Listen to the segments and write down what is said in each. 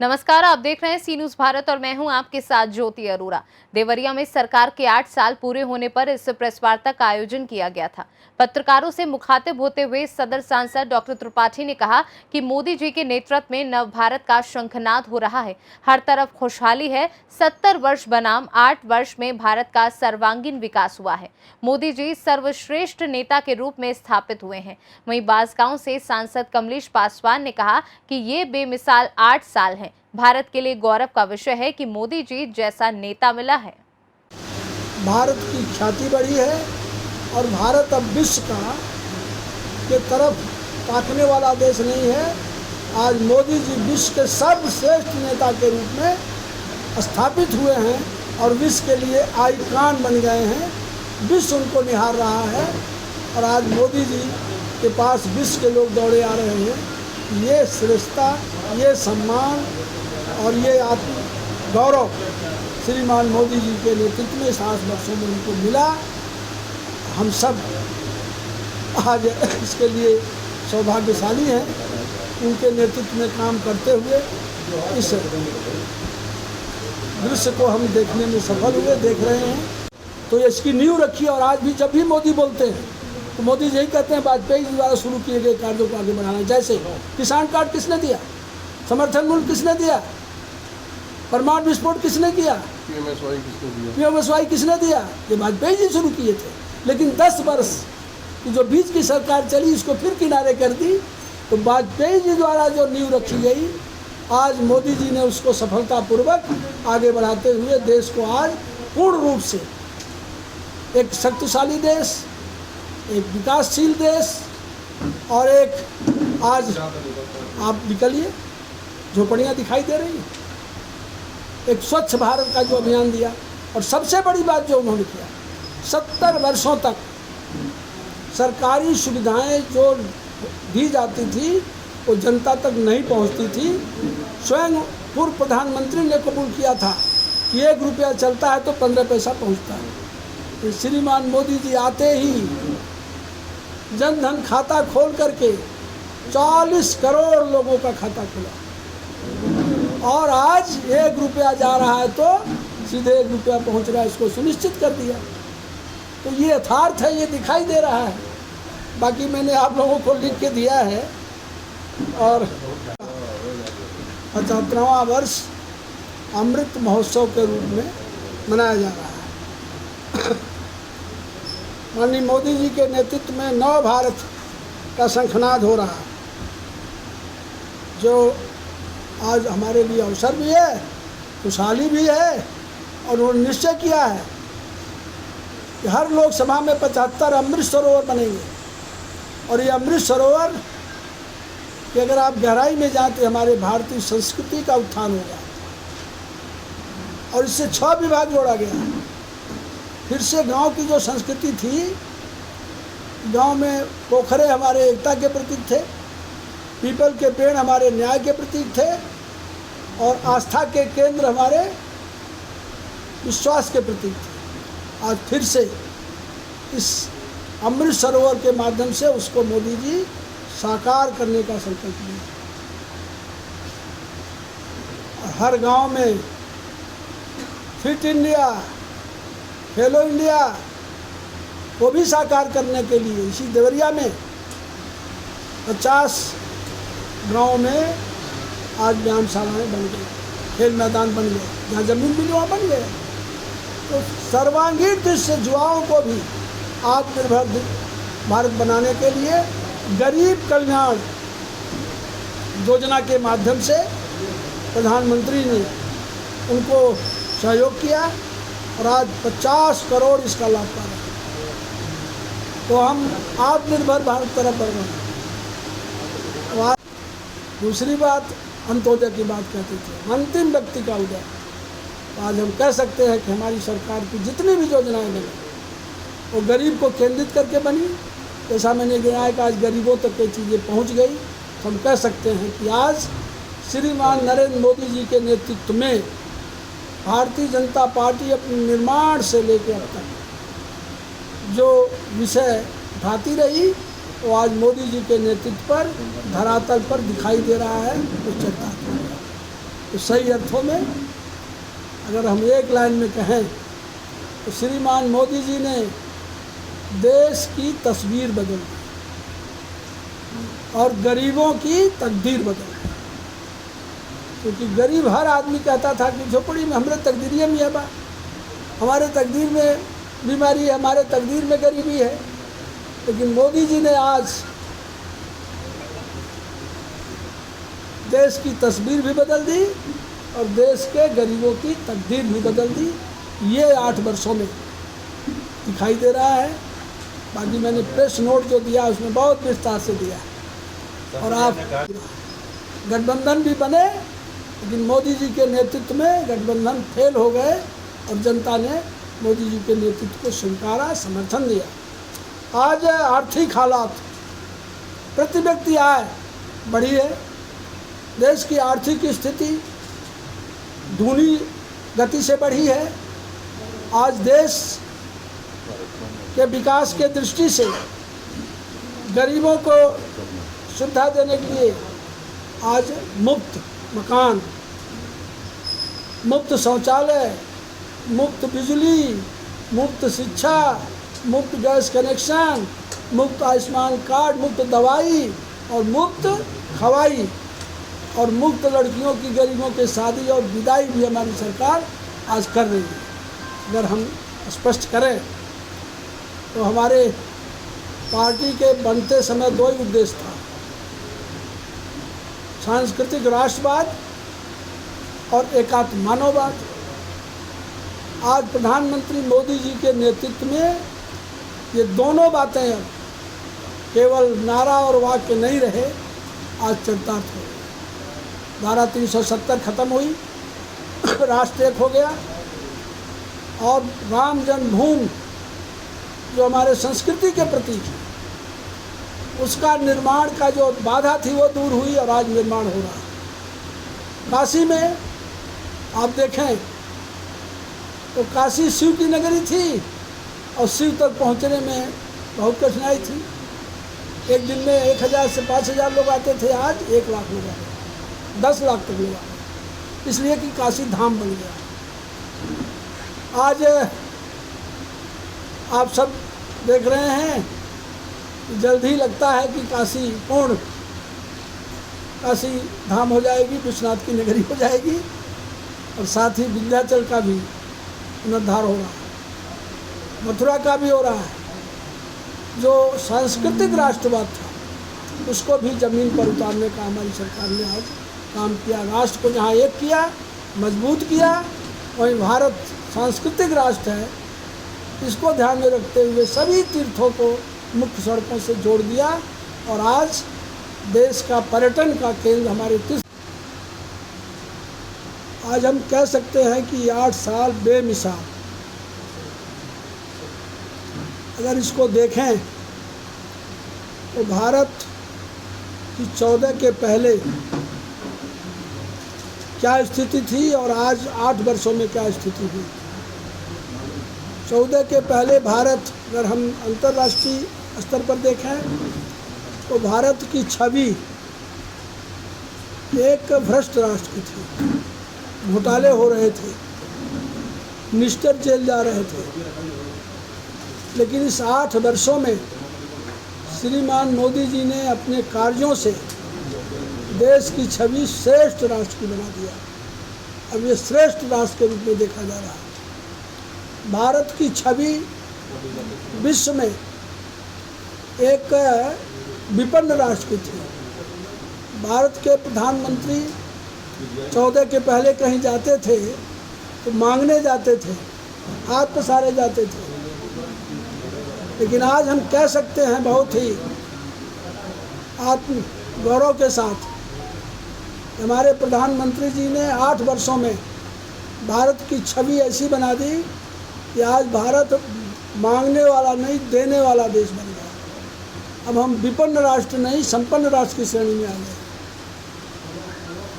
नमस्कार, आप देख रहे हैं सी न्यूज़ भारत और मैं हूं आपके साथ ज्योति अरोरा। देवरिया में सरकार के 8 साल पूरे होने पर इस प्रेस वार्ता का आयोजन किया गया था। पत्रकारों से मुखातिब होते हुए सदर सांसद डॉक्टर त्रिपाठी ने कहा कि मोदी जी के नेतृत्व में नव भारत का शंखनाद हो रहा है। हर तरफ खुशहाली है। 70 वर्ष बनाम 8 वर्ष में भारत का सर्वांगीण विकास हुआ है। मोदी जी सर्वश्रेष्ठ नेता के रूप में स्थापित हुए हैं। वहीं बांसगांव से सांसद कमलेश पासवान ने कहा कि ये बेमिसाल 8 साल हैं। भारत के लिए गौरव का विषय है कि मोदी जी जैसा नेता मिला है। भारत की ख्याति बढ़ी है और भारत अब विश्व का के तरफ ताकने वाला देश नहीं है। आज मोदी जी विश्व के सर्वश्रेष्ठ नेता के रूप में स्थापित हुए हैं और विश्व के लिए आइकॉन बन गए हैं। विश्व उनको निहार रहा है और आज मोदी जी के पास विश्व के लोग दौड़े आ रहे हैं। ये श्रेष्ठता, ये सम्मान और ये आत्म गौरव श्रीमान मोदी जी के नेतृत्व में 7 वर्षों में उनको मिला। हम सब आज इसके लिए सौभाग्यशाली हैं। उनके नेतृत्व में काम करते हुए इस दृश्य को हम देखने में सफल हुए, देख रहे हैं। तो इसकी नींव रखी और आज भी जब भी मोदी बोलते हैं तो मोदी यही कहते हैं वाजपेयी जी द्वारा शुरू किए गए कार्यों को आगे बढ़ाना। जैसे किसान कार्ड किसने दिया, समर्थन मूल्य किसने दिया, परमाणु विस्फोट किसने किया, पीएमएसवाई किसने दिया, ये वाजपेयी जी शुरू किए थे। लेकिन 10 वर्ष की जो बीच की सरकार चली इसको फिर किनारे कर दी। तो वाजपेयी जी द्वारा जो नींव रखी गई आज मोदी जी ने उसको सफलतापूर्वक आगे बढ़ाते हुए देश को आज पूर्ण रूप से एक शक्तिशाली देश, एक विकासशील देश और एक आज आप निकलिए झोपड़ियाँ दिखाई दे रही हैं, एक स्वच्छ भारत का जो अभियान दिया। और सबसे बड़ी बात जो उन्होंने किया, 70 वर्षों तक सरकारी सुविधाएं जो दी जाती थी वो जनता तक नहीं पहुंचती थी। स्वयं पूर्व प्रधानमंत्री ने कबूल किया था कि 1 रुपया चलता है तो 15 पैसा पहुंचता है। तो श्रीमान मोदी जी आते ही जन धन खाता खोल करके 40 करोड़ लोगों का खाता खुला और आज 1 रुपया जा रहा है तो सीधे 1 रुपया पहुंच रहा है, इसको सुनिश्चित कर दिया। तो ये यथार्थ है, ये दिखाई दे रहा है। बाकी मैंने आप लोगों को लिख के दिया है। और 75वां वर्ष अमृत महोत्सव के रूप में मनाया जा रहा है। माननीय मोदी जी के नेतृत्व में नव भारत का शंखनाद हो रहा है, जो आज हमारे लिए अवसर भी है, खुशहाली भी है। और उन्होंने निश्चय किया है कि हर लोकसभा में 75 अमृत सरोवर बनेंगे और ये अमृत सरोवर कि अगर आप गहराई में जाते तो हमारे भारतीय संस्कृति का उत्थान होगा। और इससे 6 विभाग जोड़ा गया। फिर से गांव की जो संस्कृति थी, गांव में पोखरे हमारे एकता के प्रतीक थे, पीपल के पेड़ हमारे न्याय के प्रतीक थे और आस्था के केंद्र हमारे विश्वास के प्रतीक थे। आज फिर से इस अमृत सरोवर के माध्यम से उसको मोदी जी साकार करने का संकल्प लिया। हर गांव में फिट इंडिया, खेलो इंडिया को भी साकार करने के लिए इसी देवरिया में 50 गांव में आज व्यायामशालाएँ बन गई, खेल मैदान बन गए, जहाँ जमीन मिली वहाँ बन गए। तो सर्वांगीण दृष्टि से युवाओं को भी आत्मनिर्भर भारत बनाने के लिए गरीब कल्याण योजना के माध्यम से प्रधानमंत्री ने उनको सहयोग किया और आज 50 करोड़ इसका लाभ पा रहे हैं। तो हम आत्मनिर्भर भारत तरफ बढ़ रहे हैं। और दूसरी बात, अंत्योदय की बात कहते थे, अंतिम व्यक्ति का उदय। आज हम कह सकते हैं कि हमारी सरकार की जितनी भी योजनाएं बनी वो गरीब को केंद्रित करके बनी। जैसा मैंने कहा है कि आज गरीबों तक ये चीज़ें पहुंच गई। तो हम कह सकते हैं कि आज श्रीमान नरेंद्र मोदी जी के नेतृत्व में भारतीय जनता पार्टी अपने निर्माण से लेकर अब तक जो विषय उठाती रही वो आज मोदी जी के नेतृत्व पर धरातल पर दिखाई दे रहा है, वो चलता है। तो सही अर्थों में अगर हम एक लाइन में कहें तो श्रीमान मोदी जी ने देश की तस्वीर बदल दी और गरीबों की तकदीर बदल दी। क्योंकि गरीब हर आदमी कहता था कि झोपड़ी में हमारे तकदीर में है बा, हमारे तकदीर में बीमारी है, हमारे तकदीर में गरीबी है। लेकिन मोदी जी ने आज देश की तस्वीर भी बदल दी और देश के गरीबों की तकदीर भी बदल दी। ये 8 वर्षों में दिखाई दे रहा है। बाकी मैंने प्रेस नोट जो दिया उसमें बहुत विस्तार से दिया है। और आप गठबंधन भी बने, लेकिन मोदी जी के नेतृत्व में गठबंधन फेल हो गए और जनता ने मोदी जी के नेतृत्व को स्वीकारा, समर्थन दिया। आज आर्थिक हालात, प्रति व्यक्ति आय बढ़ी है, देश की आर्थिक स्थिति धूनी गति से बढ़ी है। आज देश के विकास के दृष्टि से गरीबों को सुविधा देने के लिए आज मुफ्त मकान, मुफ्त शौचालय, मुफ्त बिजली, मुफ्त शिक्षा, मुफ्त गैस कनेक्शन, मुफ्त आयुष्मान कार्ड, मुफ्त दवाई और मुफ्त खवाई और मुफ्त लड़कियों की गरीबों के शादी और विदाई भी हमारी सरकार आज कर रही है। अगर हम स्पष्ट करें तो हमारे पार्टी के बनते समय 2 ही उद्देश्य था, सांस्कृतिक राष्ट्रवाद और एकात्म मानववाद। आज प्रधानमंत्री मोदी जी के नेतृत्व में ये दोनों बातें अब केवल नारा और वाक्य नहीं रहे, आज चरितार्थ हो गए। धारा 370 खत्म हुई, राष्ट्र एक हो गया और राम जन्मभूमि जो हमारे संस्कृति के प्रतीक है उसका निर्माण का जो बाधा थी वो दूर हुई और आज निर्माण हो रहा है। काशी में आप देखें तो काशी शिव की नगरी थी और शिव तक पहुंचने में बहुत कठिनाई थी। एक दिन में 1000 से 5000 लोग आते थे, आज 1 लाख लोग आते, 10 लाख तक लोग आते, इसलिए कि काशी धाम बन गया। आज आप सब देख रहे हैं, जल्द ही लगता है कि काशी पूर्ण काशी धाम हो जाएगी, विश्वनाथ की नगरी हो जाएगी और साथ ही विंध्याचल का भी पुनरुद्धार हो रहा है, मथुरा का भी हो रहा है। जो सांस्कृतिक राष्ट्रवाद था उसको भी ज़मीन पर उतारने का हमारी सरकार ने आज काम किया। राष्ट्र को जहाँ एक किया, मजबूत किया, वहीं भारत सांस्कृतिक राष्ट्र है, इसको ध्यान में रखते हुए सभी तीर्थों को मुख्य सड़कों से जोड़ दिया और आज देश का पर्यटन का केंद्र हमारे तीर्थ। आज हम कह सकते हैं कि 8 साल बेमिसाल। अगर इसको देखें तो भारत की 14 के पहले क्या स्थिति थी और आज 8 वर्षों में क्या स्थिति हुई। 14 के पहले भारत, अगर हम अंतर्राष्ट्रीय स्तर पर देखें तो भारत की छवि एक भ्रष्ट राष्ट्र की थी। घोटाले हो रहे थे, मिनिस्टर जेल जा रहे थे। लेकिन इस 8 वर्षों में श्रीमान मोदी जी ने अपने कार्यों से देश की छवि श्रेष्ठ राष्ट्र की बना दिया। अब ये श्रेष्ठ राष्ट्र के रूप में देखा जा रहा है। भारत की छवि विश्व में एक विपन्न राष्ट्र की थी। भारत के प्रधानमंत्री 14 के पहले कहीं जाते थे तो मांगने जाते थे, हाथ पसारे जाते थे। लेकिन आज हम कह सकते हैं बहुत ही आत्म गौरव के साथ, हमारे प्रधानमंत्री जी ने 8 वर्षों में भारत की छवि ऐसी बना दी कि आज भारत मांगने वाला नहीं, देने वाला देश बन गया। अब हम विपन्न राष्ट्र नहीं, संपन्न राष्ट्र की श्रेणी में आ गए।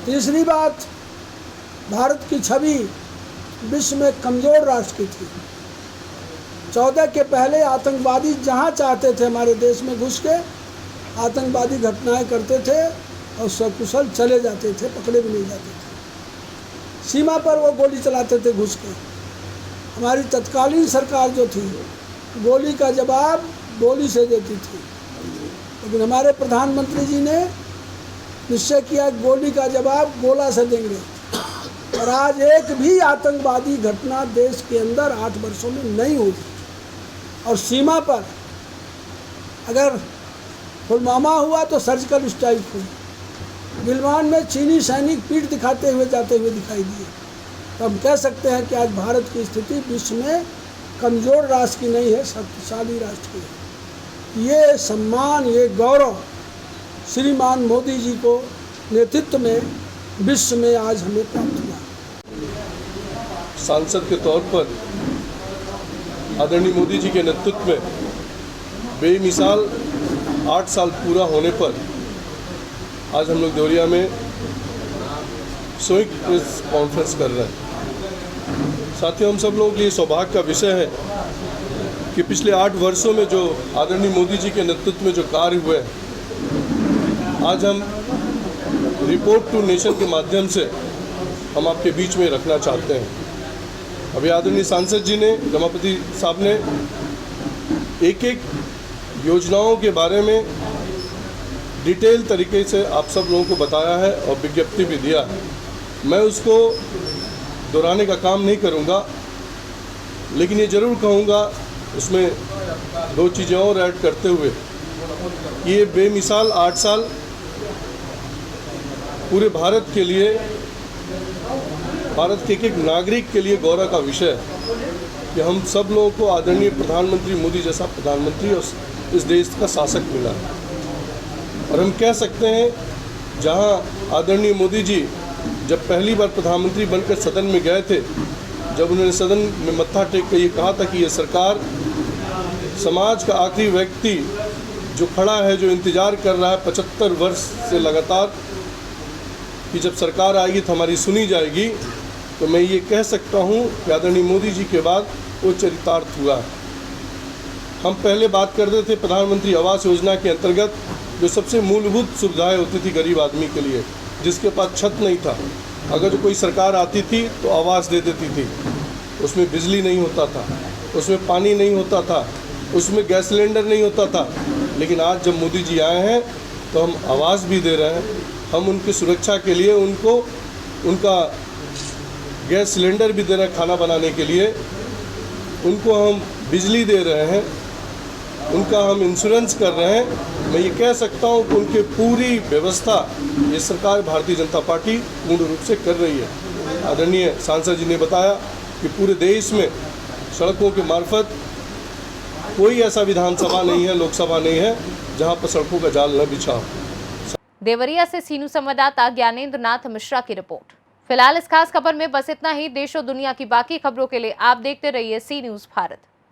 तीसरी बात, भारत की छवि विश्व में कमज़ोर राष्ट्र की थी। 14 के पहले आतंकवादी जहाँ चाहते थे हमारे देश में घुस के आतंकवादी घटनाएं करते थे और सकुशल चले जाते थे, पकड़े भी नहीं जाते थे। सीमा पर वो गोली चलाते थे घुस के। हमारी तत्कालीन सरकार जो थी गोली का जवाब गोली से देती थी, लेकिन हमारे प्रधानमंत्री जी ने निश्चय किया गोली का जवाब गोला से देंगे। और आज एक भी आतंकवादी घटना देश के अंदर 8 वर्षों में नहीं हुई। और सीमा पर अगर पुलवामा हुआ तो सर्जिकल स्ट्राइक हुई। गिलवान में चीनी सैनिक पीठ दिखाते हुए जाते हुए दिखाई दिए। तो हम कह सकते हैं कि आज भारत की स्थिति विश्व में कमज़ोर राष्ट्र की नहीं है, शक्तिशाली राष्ट्र की है। ये सम्मान, ये गौरव श्रीमान मोदी जी को नेतृत्व में विश्व में आज हमें प्राप्त हुआ। सांसद के तौर पर आदरणीय मोदी जी के नेतृत्व में बेमिसाल 8 साल पूरा होने पर आज हम लोग देवरिया में संयुक्त प्रेस कॉन्फ्रेंस कर रहे हैं। साथियों, हम सब लोगों के लिए सौभाग्य का विषय है कि पिछले 8 वर्षों में जो आदरणीय मोदी जी के नेतृत्व में जो कार्य हुए हैं, आज हम रिपोर्ट टू नेशन के माध्यम से हम आपके बीच में रखना चाहते हैं। अभी आदरणीय सांसद जी ने, रमापति साहब ने एक एक योजनाओं के बारे में डिटेल तरीके से आप सब लोगों को बताया है और विज्ञप्ति भी दिया है। मैं उसको दोहराने का काम नहीं करूंगा, लेकिन ये ज़रूर कहूँगा, उसमें 2 चीज़ें और ऐड करते हुए, ये बेमिसाल 8 साल पूरे भारत के लिए, भारत के एक नागरिक के लिए गौरव का विषय है कि हम सब लोगों को आदरणीय प्रधानमंत्री मोदी जैसा प्रधानमंत्री और इस देश का शासक मिला है। और हम कह सकते हैं, जहां आदरणीय मोदी जी जब पहली बार प्रधानमंत्री बनकर सदन में गए थे, जब उन्होंने सदन में मत्था टेक कर ये कहा था कि ये सरकार समाज का आखिरी व्यक्ति जो खड़ा है, जो इंतज़ार कर रहा है 75 वर्ष से लगातार कि जब सरकार आएगी तो हमारी सुनी जाएगी, तो मैं ये कह सकता हूँ कि आदरणीय मोदी जी के बाद वो चरितार्थ हुआ। हम पहले बात करते थे प्रधानमंत्री आवास योजना के अंतर्गत जो सबसे मूलभूत सुविधाएं होती थी गरीब आदमी के लिए, जिसके पास छत नहीं था, अगर जो कोई सरकार आती थी तो आवास दे देती थी। उसमें बिजली नहीं होता था, उसमें पानी नहीं होता था, उसमें गैस सिलेंडर नहीं होता था। लेकिन आज जब मोदी जी आए हैं तो हम आवास भी दे रहे हैं, हम उनकी सुरक्षा के लिए उनको उनका गैस सिलेंडर भी दे रहे हैं खाना बनाने के लिए, उनको हम बिजली दे रहे हैं, उनका हम इंश्योरेंस कर रहे हैं। मैं ये कह सकता हूँ कि उनकी पूरी व्यवस्था ये सरकार भारतीय जनता पार्टी पूर्ण रूप से कर रही है। आदरणीय सांसद जी ने बताया कि पूरे देश में सड़कों के मार्फत कोई ऐसा विधानसभा नहीं है, लोकसभा नहीं है, जहाँ पर सड़कों का जाल न बिछा हो। देवरिया से सीनू संवाददाता ज्ञानेंद्र नाथ मिश्रा की रिपोर्ट। फिलहाल इस खास खबर में बस इतना ही। देश और दुनिया की बाकी खबरों के लिए आप देखते रहिए सी न्यूज़ भारत।